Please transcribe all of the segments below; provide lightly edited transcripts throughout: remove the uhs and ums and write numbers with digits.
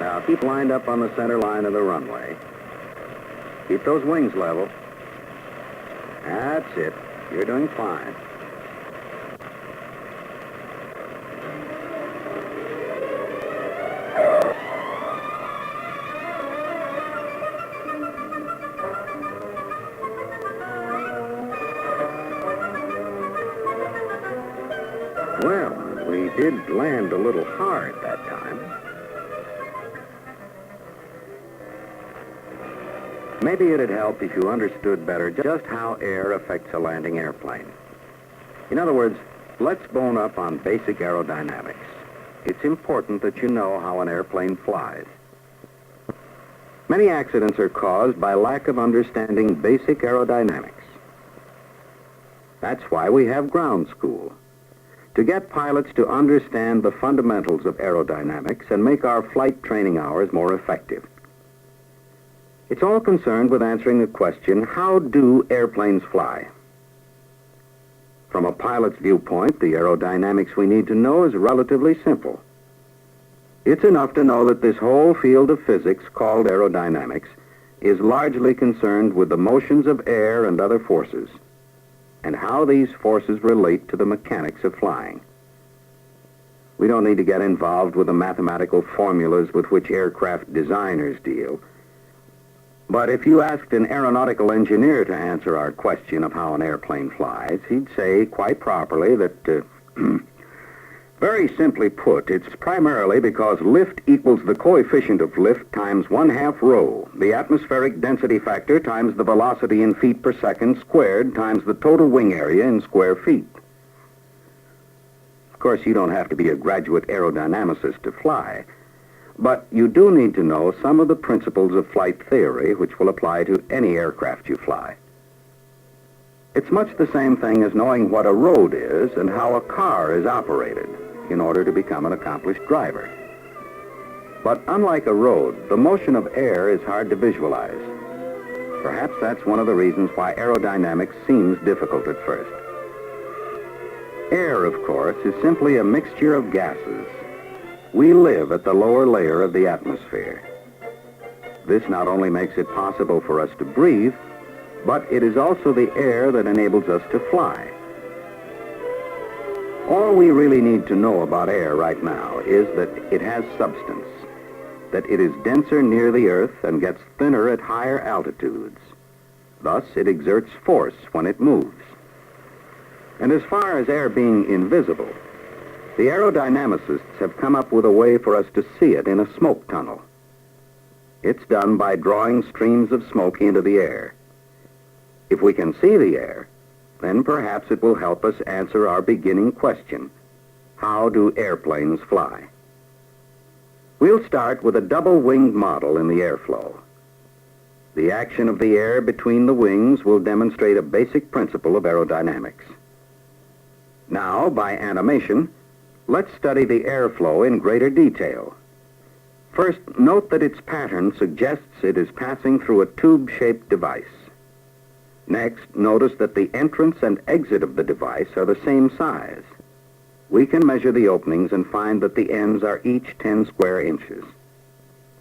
Now, keep lined up on the center line of the runway. Keep those wings level. That's it. You're doing fine. Well, we did land a little hard that time. Maybe it'd help if you understood better just how air affects a landing airplane. In other words, let's bone up on basic aerodynamics. It's important that you know how an airplane flies. Many accidents are caused by lack of understanding basic aerodynamics. That's why we have ground school, to get pilots to understand the fundamentals of aerodynamics and make our flight training hours more effective. It's all concerned with answering the question, how do airplanes fly? From a pilot's viewpoint, the aerodynamics we need to know is relatively simple. It's enough to know that this whole field of physics called aerodynamics is largely concerned with the motions of air and other forces, and how these forces relate to the mechanics of flying. We don't need to get involved with the mathematical formulas with which aircraft designers deal. But if you asked an aeronautical engineer to answer our question of how an airplane flies, he'd say quite properly that, very simply put, it's primarily because lift equals the coefficient of lift times 1/2 rho, the atmospheric density factor times the velocity in feet per second squared times the total wing area in square feet. Of course, you don't have to be a graduate aerodynamicist to fly, but you do need to know some of the principles of flight theory which will apply to any aircraft you fly. It's much the same thing as knowing what a road is and how a car is operated in order to become an accomplished driver. But unlike a road, the motion of air is hard to visualize. Perhaps that's one of the reasons why aerodynamics seems difficult at first. Air, of course, is simply a mixture of gases. We live at the lower layer of the atmosphere. This not only makes it possible for us to breathe, but it is also the air that enables us to fly. All we really need to know about air right now is that it has substance, that it is denser near the Earth and gets thinner at higher altitudes. Thus, it exerts force when it moves. And as far as air being invisible, the aerodynamicists have come up with a way for us to see it in a smoke tunnel. It's done by drawing streams of smoke into the air. If we can see the air, then perhaps it will help us answer our beginning question: how do airplanes fly? We'll start with a double-winged model in the airflow. The action of the air between the wings will demonstrate a basic principle of aerodynamics. Now, by animation, let's study the airflow in greater detail. First, note that its pattern suggests it is passing through a tube-shaped device. Next, notice that the entrance and exit of the device are the same size. We can measure the openings and find that the ends are each 10 square inches.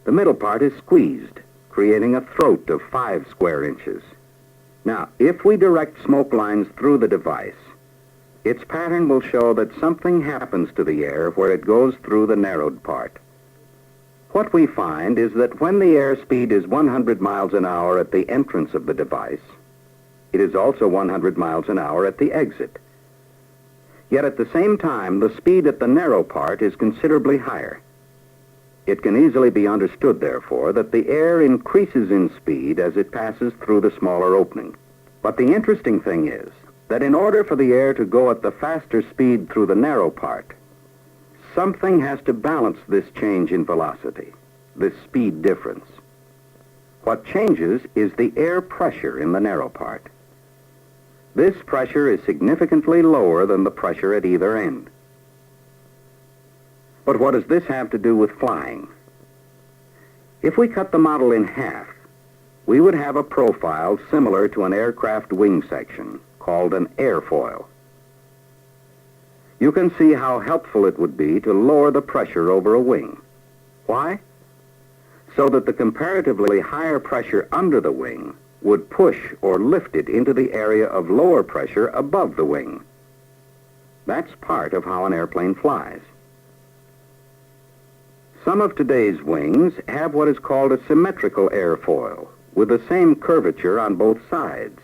The middle part is squeezed, creating a throat of 5 square inches. Now, if we direct smoke lines through the device, its pattern will show that something happens to the air where it goes through the narrowed part. What we find is that when the airspeed is 100 miles an hour at the entrance of the device, it is also 100 miles an hour at the exit. Yet at the same time, the speed at the narrow part is considerably higher. It can easily be understood, therefore, that the air increases in speed as it passes through the smaller opening. But the interesting thing is that in order for the air to go at the faster speed through the narrow part, something has to balance this change in velocity, this speed difference. What changes is the air pressure in the narrow part. This pressure is significantly lower than the pressure at either end. But what does this have to do with flying? If we cut the model in half, we would have a profile similar to an aircraft wing section, called an airfoil. You can see how helpful it would be to lower the pressure over a wing. Why? so that the comparatively higher pressure under the wing would push or lift it into the area of lower pressure above the wing. That's part of how an airplane flies. Some of today's wings have what is called a symmetrical airfoil, with the same curvature on both sides.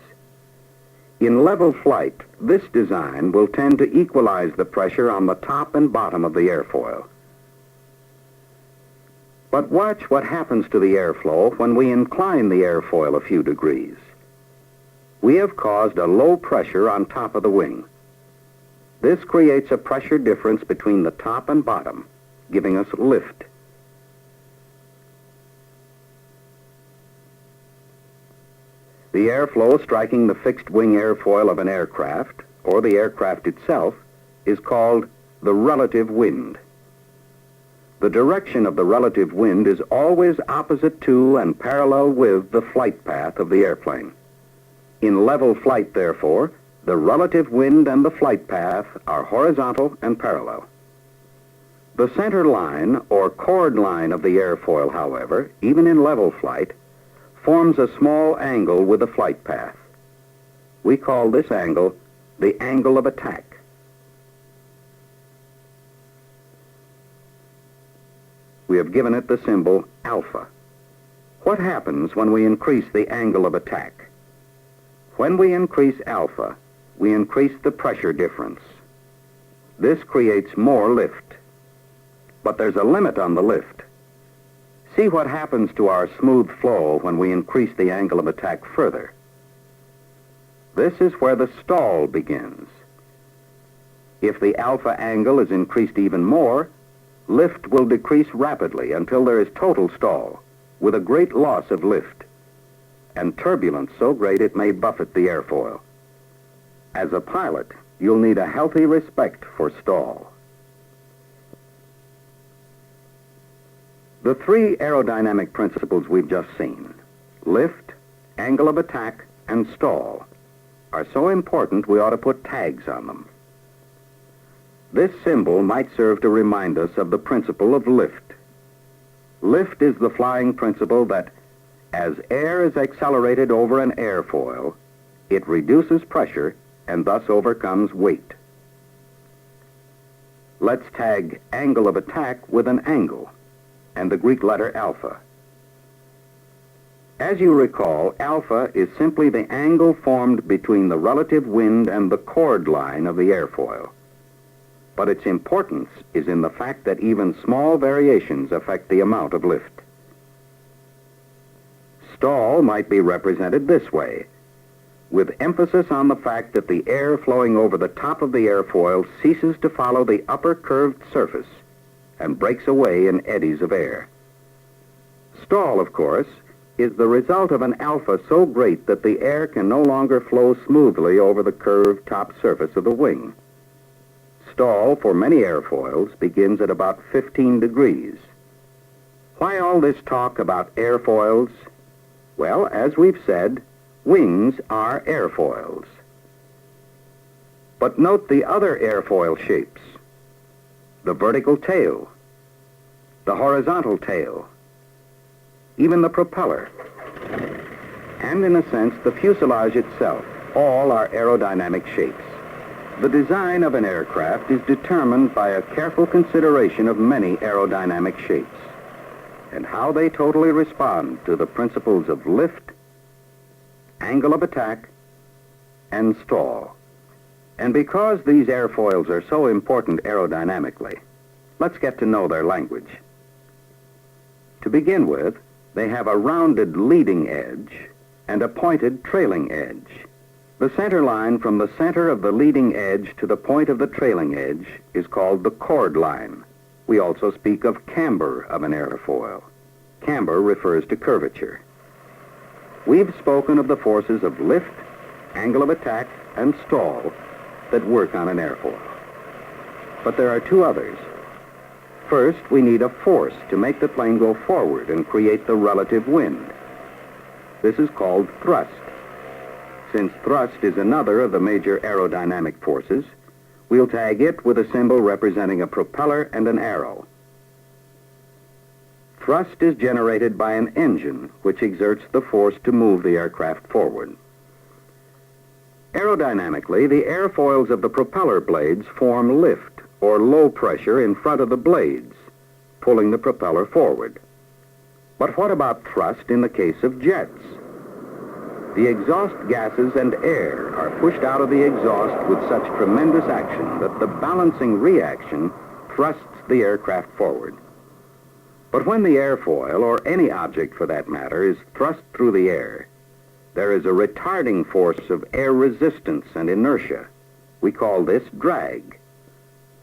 In level flight, this design will tend to equalize the pressure on the top and bottom of the airfoil. But watch what happens to the airflow when we incline the airfoil a few degrees. We have caused a low pressure on top of the wing. This creates a pressure difference between the top and bottom, giving us lift. The airflow striking the fixed wing airfoil of an aircraft, or the aircraft itself, is called the relative wind. The direction of the relative wind is always opposite to and parallel with the flight path of the airplane. In level flight, therefore, the relative wind and the flight path are horizontal and parallel. The center line, or chord line of the airfoil, however, even in level flight, forms a small angle with the flight path. We call this angle the angle of attack. We have given it the symbol alpha. What happens when we increase the angle of attack? When we increase alpha, we increase the pressure difference. This creates more lift. But there's a limit on the lift. See what happens to our smooth flow when we increase the angle of attack further. This is where the stall begins. If the alpha angle is increased even more, lift will decrease rapidly until there is total stall, with a great loss of lift, and turbulence so great it may buffet the airfoil. As a pilot, you'll need a healthy respect for stall. The three aerodynamic principles we've just seen, lift, angle of attack, and stall, are so important we ought to put tags on them. This symbol might serve to remind us of the principle of lift. Lift is the flying principle that, as air is accelerated over an airfoil, it reduces pressure and thus overcomes weight. Let's tag angle of attack with an angle and the Greek letter alpha. As you recall, alpha is simply the angle formed between the relative wind and the chord line of the airfoil. But its importance is in the fact that even small variations affect the amount of lift. Stall might be represented this way, with emphasis on the fact that the air flowing over the top of the airfoil ceases to follow the upper curved surface and breaks away in eddies of air. Stall, of course, is the result of an alpha so great that the air can no longer flow smoothly over the curved top surface of the wing. Stall for many airfoils begins at about 15 degrees. Why all this talk about airfoils? Well, as we've said, wings are airfoils. But note the other airfoil shapes: the vertical tail, the horizontal tail, even the propeller, and in a sense the fuselage itself. All are aerodynamic shapes. The design of an aircraft is determined by a careful consideration of many aerodynamic shapes and how they totally respond to the principles of lift, angle of attack, and stall. And because these airfoils are so important aerodynamically, let's get to know their language. To begin with, they have a rounded leading edge and a pointed trailing edge. The center line from the center of the leading edge to the point of the trailing edge is called the chord line. We also speak of camber of an airfoil. Camber refers to curvature. We've spoken of the forces of lift, angle of attack, and stall that work on an airfoil. But there are two others. First, we need a force to make the plane go forward and create the relative wind. This is called thrust. Since thrust is another of the major aerodynamic forces, we'll tag it with a symbol representing a propeller and an arrow. Thrust is generated by an engine which exerts the force to move the aircraft forward. Aerodynamically, the airfoils of the propeller blades form lift or low pressure in front of the blades, pulling the propeller forward. But what about thrust in the case of jets? The exhaust gases and air are pushed out of the exhaust with such tremendous action that the balancing reaction thrusts the aircraft forward. But when the airfoil, or any object for that matter, is thrust through the air, there is a retarding force of air resistance and inertia. We call this drag.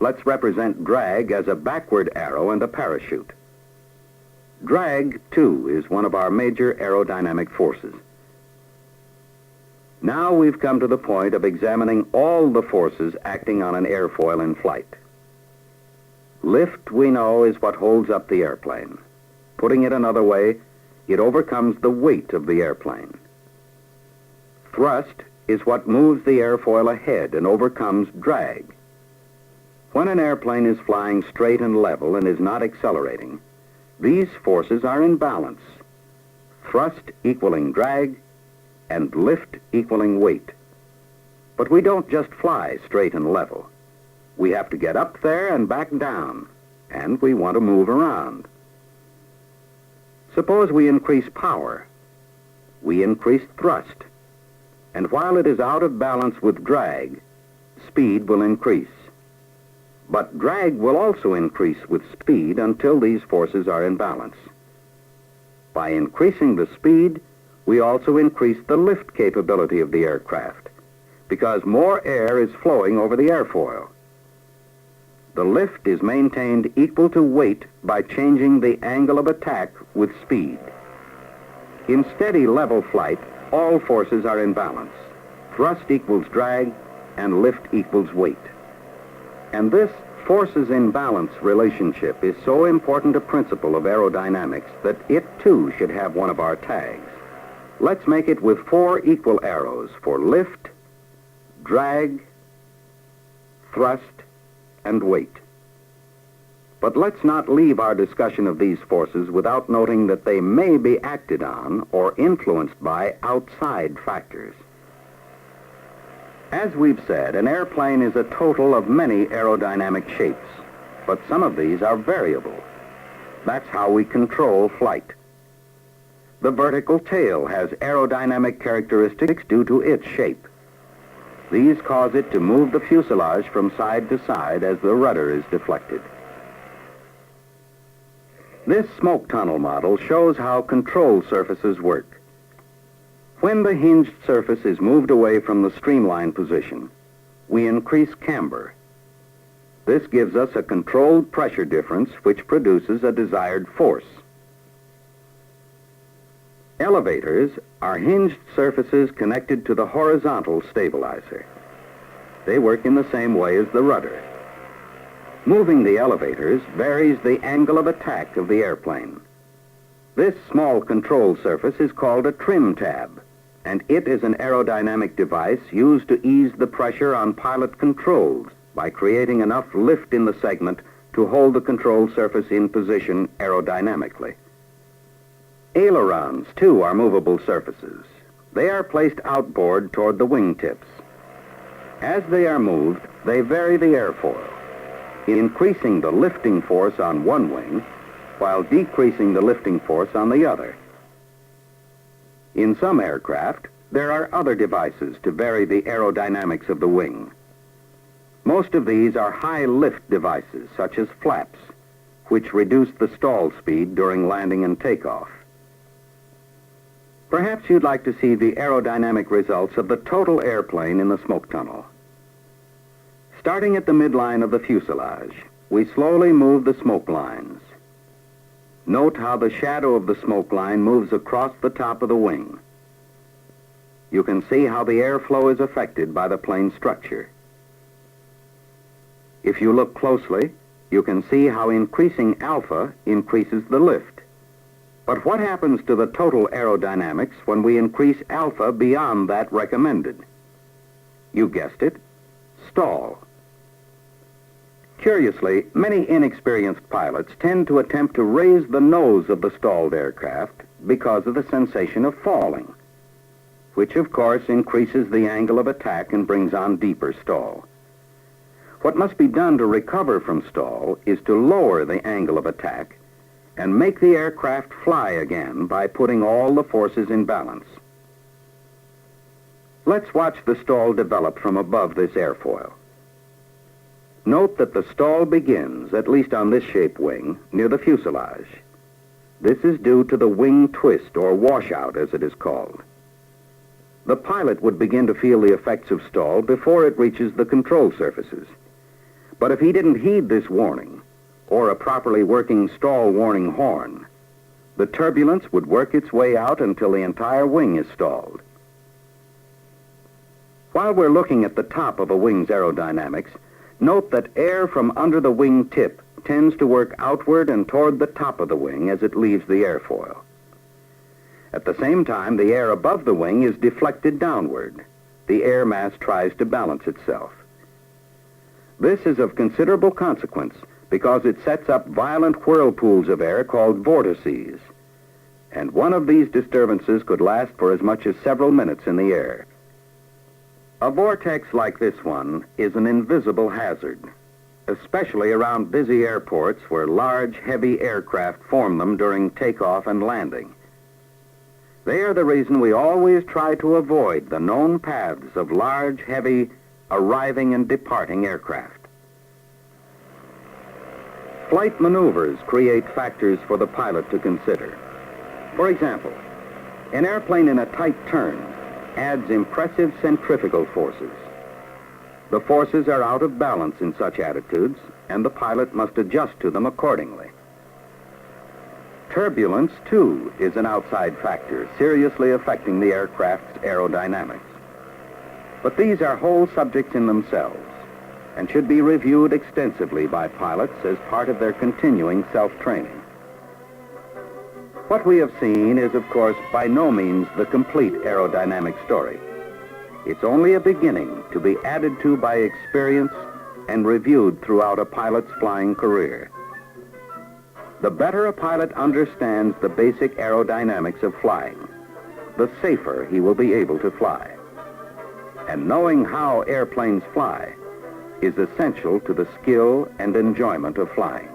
Let's represent drag as a backward arrow and a parachute. Drag, too, is one of our major aerodynamic forces. Now we've come to the point of examining all the forces acting on an airfoil in flight. Lift, we know, is what holds up the airplane. Putting it another way, it overcomes the weight of the airplane. Thrust is what moves the airfoil ahead and overcomes drag. When an airplane is flying straight and level and is not accelerating, these forces are in balance. Thrust equaling drag and lift equaling weight. But we don't just fly straight and level. We have to get up there and back down, and we want to move around. Suppose we increase power. We increase thrust. And while it is out of balance with drag, speed will increase. But drag will also increase with speed until these forces are in balance. By increasing the speed, we also increase the lift capability of the aircraft, because more air is flowing over the airfoil. The lift is maintained equal to weight by changing the angle of attack with speed. In steady level flight, all forces are in balance. Thrust equals drag, and lift equals weight. And this forces in balance relationship is so important a principle of aerodynamics that it too should have one of our tags. Let's make it with 4 equal arrows for lift, drag, thrust, and weight. But let's not leave our discussion of these forces without noting that they may be acted on or influenced by outside factors. As we've said, an airplane is a total of many aerodynamic shapes, but some of these are variable. That's how we control flight. The vertical tail has aerodynamic characteristics due to its shape. These cause it to move the fuselage from side to side as the rudder is deflected. This smoke tunnel model shows how control surfaces work. When the hinged surface is moved away from the streamline position, we increase camber. This gives us a controlled pressure difference which produces a desired force. Elevators are hinged surfaces connected to the horizontal stabilizer. They work in the same way as the rudder. Moving the elevators varies the angle of attack of the airplane. This small control surface is called a trim tab, and it is an aerodynamic device used to ease the pressure on pilot controls by creating enough lift in the segment to hold the control surface in position aerodynamically. Ailerons, too, are movable surfaces. They are placed outboard toward the wingtips. As they are moved, they vary the airfoil, increasing the lifting force on one wing while decreasing the lifting force on the other. In some aircraft, there are other devices to vary the aerodynamics of the wing. Most of these are high-lift devices, such as flaps, which reduce the stall speed during landing and takeoff. Perhaps you'd like to see the aerodynamic results of the total airplane in the smoke tunnel. Starting at the midline of the fuselage, we slowly move the smoke lines. Note how the shadow of the smoke line moves across the top of the wing. You can see how the airflow is affected by the plane structure. If you look closely, you can see how increasing alpha increases the lift. But what happens to the total aerodynamics when we increase alpha beyond that recommended? You guessed it, stall. Curiously, many inexperienced pilots tend to attempt to raise the nose of the stalled aircraft because of the sensation of falling, which of course increases the angle of attack and brings on deeper stall. What must be done to recover from stall is to lower the angle of attack and make the aircraft fly again by putting all the forces in balance. Let's watch the stall develop from above this airfoil. Note that the stall begins, at least on this shaped wing, near the fuselage. This is due to the wing twist, or washout as it is called. The pilot would begin to feel the effects of stall before it reaches the control surfaces. But if he didn't heed this warning, or a properly working stall warning horn, the turbulence would work its way out until the entire wing is stalled. While we're looking at the top of a wing's aerodynamics, note that air from under the wing tip tends to work outward and toward the top of the wing as it leaves the airfoil. At the same time, the air above the wing is deflected downward. The air mass tries to balance itself. This is of considerable consequence because it sets up violent whirlpools of air called vortices, and one of these disturbances could last for as much as several minutes in the air. A vortex like this one is an invisible hazard, especially around busy airports where large, heavy aircraft form them during takeoff and landing. They are the reason we always try to avoid the known paths of large, heavy, arriving and departing aircraft. Flight maneuvers create factors for the pilot to consider. For example, an airplane in a tight turn adds impressive centrifugal forces. The forces are out of balance in such attitudes, and the pilot must adjust to them accordingly. Turbulence, too, is an outside factor seriously affecting the aircraft's aerodynamics. But these are whole subjects in themselves and should be reviewed extensively by pilots as part of their continuing self-training. What we have seen is, of course, by no means the complete aerodynamic story. It's only a beginning to be added to by experience and reviewed throughout a pilot's flying career. The better a pilot understands the basic aerodynamics of flying, the safer he will be able to fly. And knowing how airplanes fly is essential to the skill and enjoyment of flying.